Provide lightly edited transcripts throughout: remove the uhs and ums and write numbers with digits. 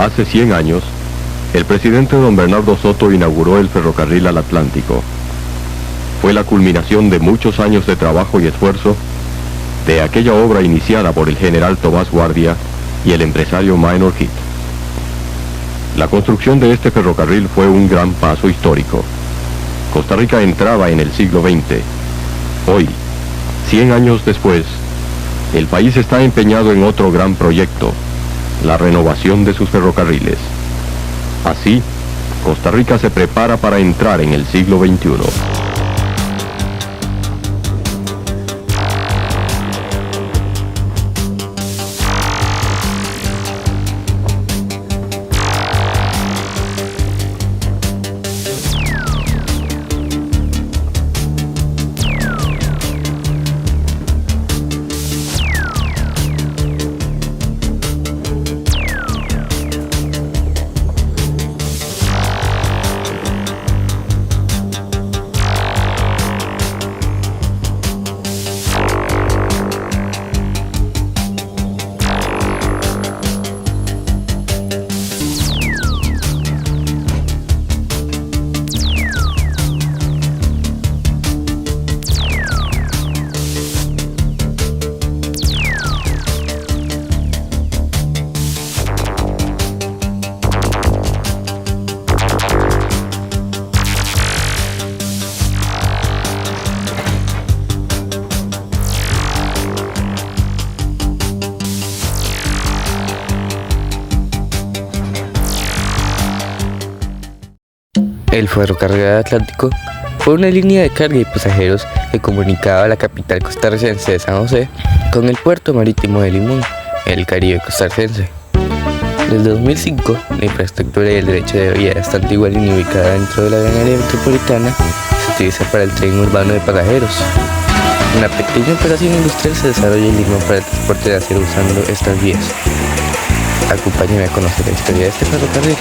Hace 100 años, el presidente don Bernardo Soto inauguró el ferrocarril al Atlántico. Fue la culminación de muchos años de trabajo y esfuerzo de aquella obra iniciada por el general Tomás Guardia y el empresario Minor Heath. La construcción de este ferrocarril fue un gran paso histórico. Costa Rica entraba en el siglo XX. Hoy, 100 años después, el país está empeñado en otro gran proyecto, la renovación de sus ferrocarriles. Así, Costa Rica se prepara para entrar en el siglo XXI. El ferrocarril Atlántico fue una línea de carga y pasajeros que comunicaba la capital costarricense de San José con el puerto marítimo de Limón, en el Caribe costarricense. Desde 2005, la infraestructura y el derecho de vía de esta antigua línea ubicada dentro de la gran área metropolitana se utiliza para el tren urbano de pasajeros. Una pequeña operación industrial se desarrolla en Limón para el transporte de acero usando estas vías. Acompáñame a conocer la historia de este ferrocarril.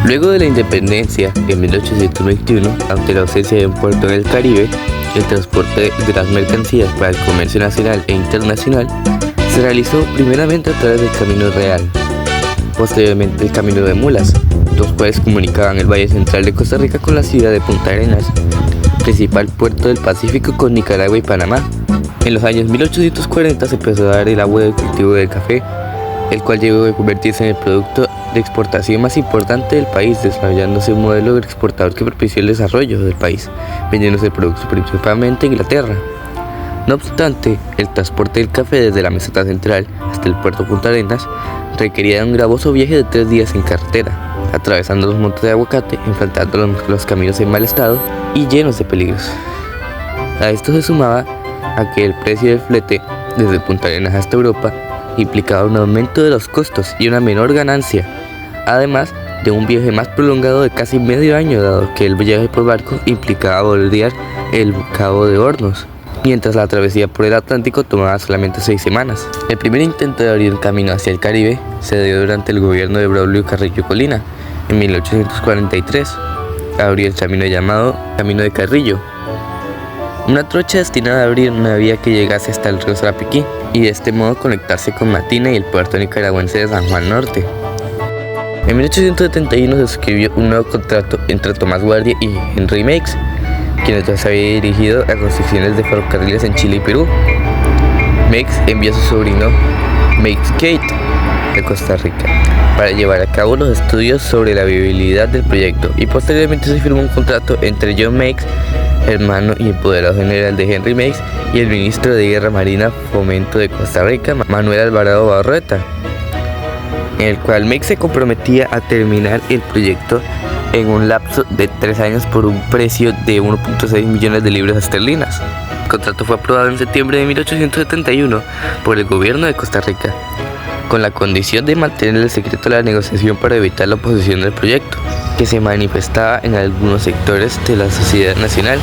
Luego de la independencia, en 1821, ante la ausencia de un puerto en el Caribe, el transporte de las mercancías para el comercio nacional e internacional se realizó primeramente a través del Camino Real, posteriormente el Camino de Mulas, los cuales comunicaban el valle central de Costa Rica con la ciudad de Punta Arenas, principal puerto del Pacífico con Nicaragua y Panamá. En los años 1840 se empezó a dar el agua del cultivo del café, el cual llegó a convertirse en el producto de exportación más importante del país, desarrollándose un modelo exportador que propició el desarrollo del país, vendiéndose el producto principalmente a Inglaterra. No obstante, el transporte del café desde la meseta central hasta el puerto Punta Arenas requería un gravoso viaje de 3 días en carretera, atravesando los montes de aguacate, enfrentando los caminos en mal estado y llenos de peligros. A esto se sumaba a que el precio del flete desde Punta Arenas hasta Europa implicaba un aumento de los costos y una menor ganancia, además de un viaje más prolongado de casi medio año, dado que el viaje por barco implicaba bordear el Cabo de Hornos, mientras la travesía por el Atlántico tomaba solamente 6 semanas. El primer intento de abrir un camino hacia el Caribe se dio durante el gobierno de Braulio Carrillo Colina, en 1843. Abrió el camino llamado Camino de Carrillo, una trocha destinada a abrir una vía que llegase hasta el río Sarapiquí y de este modo conectarse con Matina y el puerto nicaragüense de San Juan Norte. En 1871 se suscribió un nuevo contrato entre Tomás Guardia y Henry Meix, quien entonces había dirigido las construcciones de ferrocarriles en Chile y Perú. Meix envió a su sobrino Meix Kate de Costa Rica para llevar a cabo los estudios sobre la viabilidad del proyecto, y posteriormente se firmó un contrato entre John Meix, hermano y empoderado general de Henry Meix, y el ministro de Guerra Marina Fomento de Costa Rica, Manuel Alvarado Barreta, en el cual Meix se comprometía a terminar el proyecto en un lapso de 3 años por un precio de 1.6 millones de libras esterlinas. El contrato fue aprobado en septiembre de 1871 por el gobierno de Costa Rica, con la condición de mantener el secreto de la negociación para evitar la oposición del proyecto, que se manifestaba en algunos sectores de la sociedad nacional.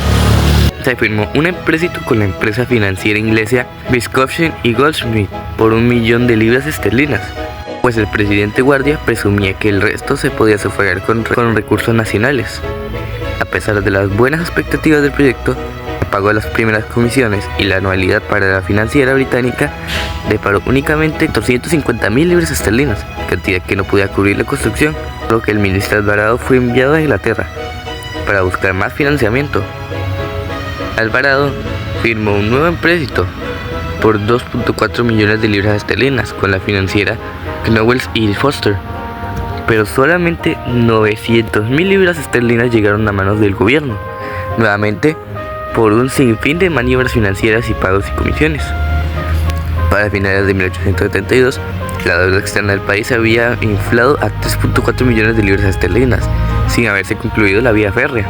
Se firmó un empréstito con la empresa financiera inglesa Biscoffin y Goldsmith por 1 millón de libras esterlinas, pues el presidente Guardia presumía que el resto se podía sufragar con recursos nacionales. A pesar de las buenas expectativas del proyecto, el pago de las primeras comisiones y la anualidad para la financiera británica deparó únicamente 250.000 libras esterlinas, cantidad que no podía cubrir la construcción, por lo que el ministro Alvarado fue enviado a Inglaterra para buscar más financiamiento. Alvarado firmó un nuevo empréstito por 2.4 millones de libras esterlinas con la financiera Knowles y Foster, pero solamente 900.000 libras esterlinas llegaron a manos del gobierno, nuevamente por un sinfín de maniobras financieras y pagos y comisiones. Para finales de 1872, la deuda externa del país se había inflado a 3.4 millones de libras esterlinas, sin haberse concluido la vía férrea.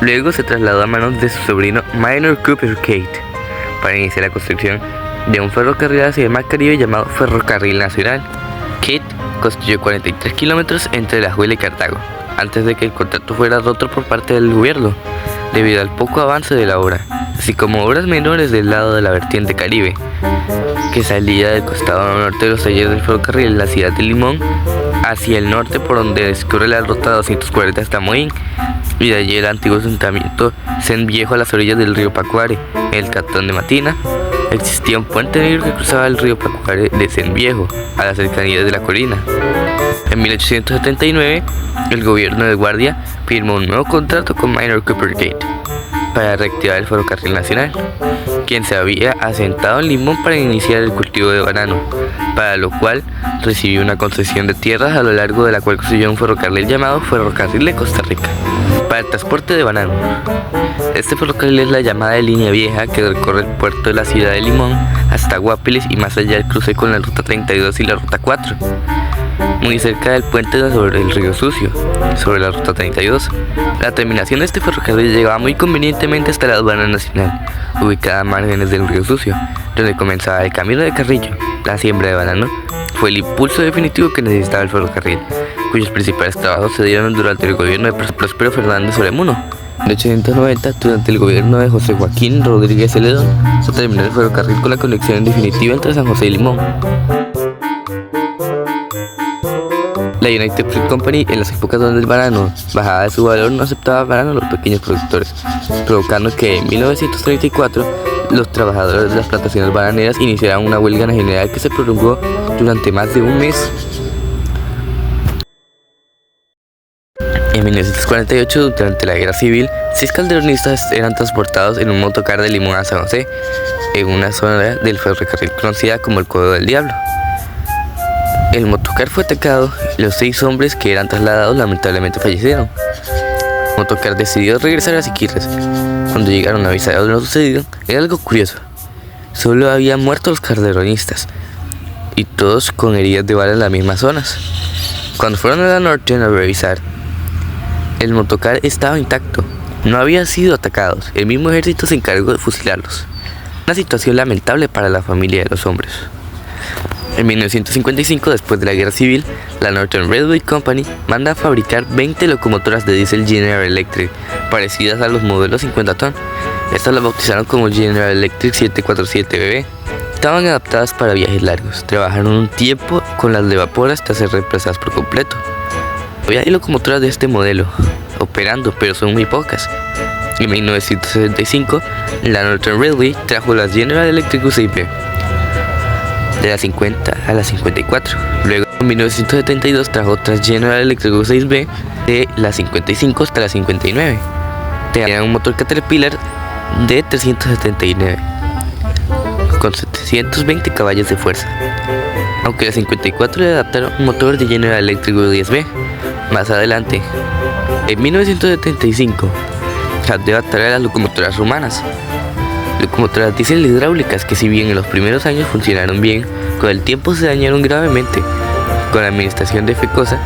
Luego se trasladó a manos de su sobrino Minor Cooper Kate para iniciar la construcción de un ferrocarril hacia el Mar Caribe llamado Ferrocarril Nacional. Kate construyó 43 kilómetros entre La Juela y Cartago, antes de que el contrato fuera roto por parte del gobierno, debido al poco avance de la obra, así como obras menores del lado de la vertiente Caribe, que salía del costado norte de los talleres del ferrocarril en la ciudad de Limón, hacia el norte por donde discurre la ruta 240 hasta Moín, y de allí el antiguo asentamiento Sen Viejo a las orillas del río Pacuare. En el cantón de Matina existía un puente negro que cruzaba el río Pacuare de Sen Viejo a las cercanías de la colina. En 1879, el gobierno de Guardia firmó un nuevo contrato con Minor Cooper Gate para reactivar el ferrocarril nacional, quien se había asentado en Limón para iniciar el cultivo de banano, para lo cual recibió una concesión de tierras a lo largo de la cual construyó un ferrocarril llamado Ferrocarril de Costa Rica para el transporte de banano. Este ferrocarril es la llamada Línea Vieja, que recorre el puerto de la ciudad de Limón hasta Guapiles y más allá el cruce con la ruta 32 y la ruta 4, muy cerca del puente sobre el río Sucio, sobre la ruta 32. La terminación de este ferrocarril llegaba muy convenientemente hasta la aduana nacional, ubicada a márgenes del río Sucio, donde comenzaba el camino de Carrillo. La siembra de banano fue el impulso definitivo que necesitaba el ferrocarril, cuyos principales trabajos se dieron durante el gobierno de Próspero Fernández Solemuno. En 1890, durante el gobierno de José Joaquín Rodríguez Celedón, se terminó el ferrocarril con la conexión definitiva entre San José y Limón. La United Fruit Company, en las épocas donde el banano bajaba de su valor, no aceptaba banano a los pequeños productores, provocando que en 1934 los trabajadores de las plantaciones bananeras iniciaran una huelga general que se prolongó durante más de un mes. En 1948, durante la Guerra Civil, 6 calderonistas eran transportados en un motocar de Limón a San José, en una zona del ferrocarril conocida como el Codo del Diablo. El motocar fue atacado y los 6 hombres que eran trasladados lamentablemente fallecieron. El motocar decidió regresar a Siquirres. Cuando llegaron a avisar de lo sucedido, era algo curioso. Solo habían muerto los calderonistas, y todos con heridas de bala en las mismas zonas. Cuando fueron a la norte a revisar, el motocar estaba intacto, no habían sido atacados. El mismo ejército se encargó de fusilarlos. Una situación lamentable para la familia de los hombres. En 1955, después de la Guerra Civil, la Northern Railway Company manda a fabricar 20 locomotoras de diésel General Electric, parecidas a los modelos 50 ton, Estas las bautizaron como General Electric 747BB. Estaban adaptadas para viajes largos, trabajaron un tiempo con las de vapor hasta ser reemplazadas por completo. Todavía hay locomotoras de este modelo operando, pero son muy pocas. En 1965, la Northern Railway trajo las General Electric U6B de las 50 a las 54. Luego, en 1972, trajo otras General Electric U6B de las 55 hasta las 59. Tenían un motor Caterpillar de 379 con 720 caballos de fuerza, aunque las 54 le adaptaron un motor de General Electric U10B. Más adelante, en 1975, se de adaptar a las locomotoras rumanas, locomotoras diésel hidráulicas que, si bien en los primeros años funcionaron bien, con el tiempo se dañaron gravemente. Con la administración de FECOSA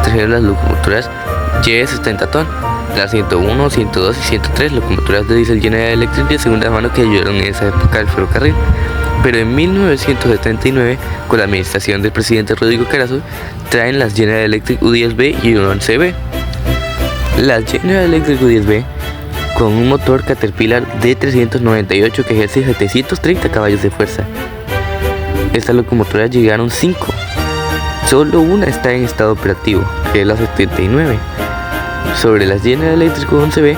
trajeron las locomotoras Y70 ton, las 101, 102 y 103 locomotoras de diésel General Electric de segunda mano que ayudaron en esa época al ferrocarril. Pero en 1979, con la administración del presidente Rodrigo Carazo, traen las General Electric U10B y U11B. Las General Electric U10B con un motor Caterpillar de 398 que ejerce 730 caballos de fuerza. Estas locomotoras llegaron 5. Solo una está en estado operativo, que es la 79. Sobre las General Electric U11B,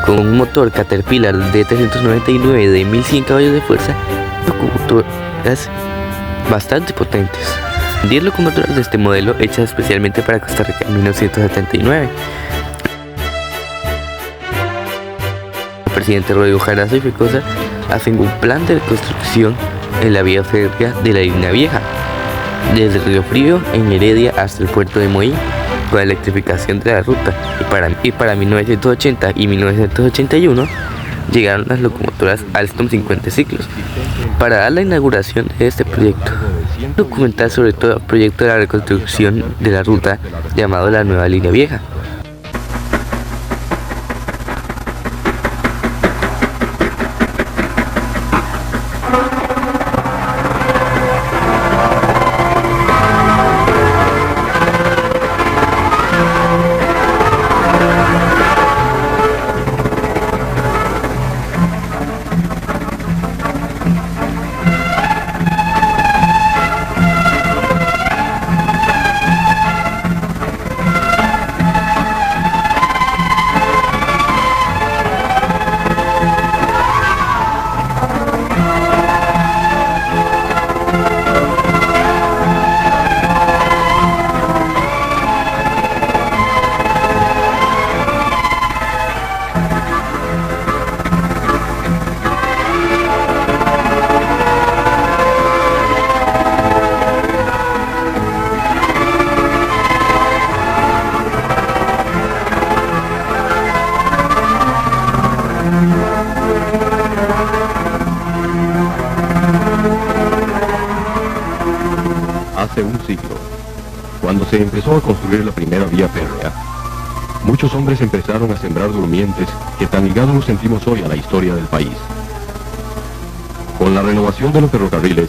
con un motor Caterpillar de 399 de 1100 caballos de fuerza, locomotoras bastante potentes. 10 locomotoras de este modelo hechas especialmente para Costa Rica en 1979. El presidente Rodrigo Carazo y FECOSA hacen un plan de reconstrucción en la vía férrea de la Línea Vieja, desde Río Frío en Heredia hasta el puerto de Moí, con la electrificación de la ruta, y para 1980 y 1981 llegaron las locomotoras Alstom 50 ciclos para dar la inauguración de este proyecto. Un documental sobre todo el proyecto de la reconstrucción de la ruta llamado La Nueva Línea Vieja. Hace un siglo, cuando se empezó a construir la primera vía férrea, muchos hombres empezaron a sembrar durmientes que tan ligados nos sentimos hoy a la historia del país. Con la renovación de los ferrocarriles,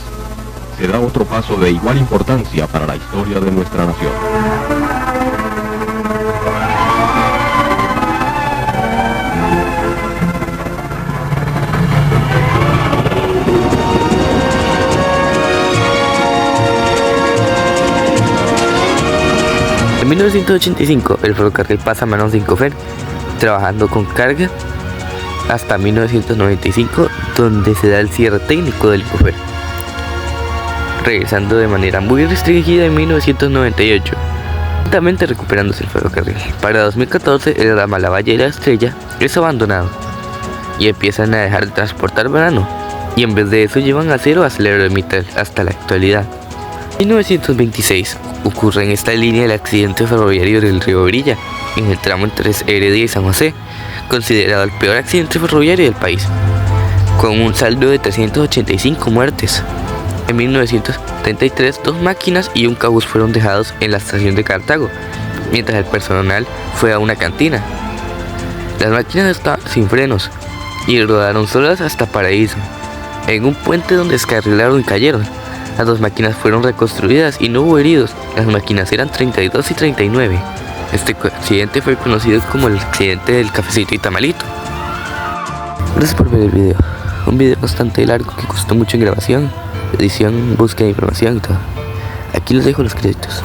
se da otro paso de igual importancia para la historia de nuestra nación. En 1985, el ferrocarril pasa a manos de Incofer, trabajando con carga hasta 1995, donde se da el cierre técnico del Incofer, regresando de manera muy restringida en 1998, lentamente recuperándose el ferrocarril. Para 2014, el ramal La Valle y La Estrella es abandonado y empiezan a dejar de transportar banano, y en vez de eso llevan acero ArcelorMittal hasta la actualidad. En 1926 ocurre en esta línea el accidente ferroviario del río Brilla, en el tramo entre Heredia y San José, considerado el peor accidente ferroviario del país, con un saldo de 385 muertes. En 1933, 2 máquinas y un cabús fueron dejados en la estación de Cartago, mientras el personal fue a una cantina. Las máquinas estaban sin frenos y rodaron solas hasta Paraíso, en un puente donde descarrilaron y cayeron. Las 2 máquinas fueron reconstruidas y no hubo heridos. Las máquinas eran 32 y 39. Este accidente fue conocido como el accidente del Cafecito y Tamalito. Gracias por ver el video. Un video bastante largo que costó mucho en grabación, edición, búsqueda de información y todo. Aquí les dejo los créditos.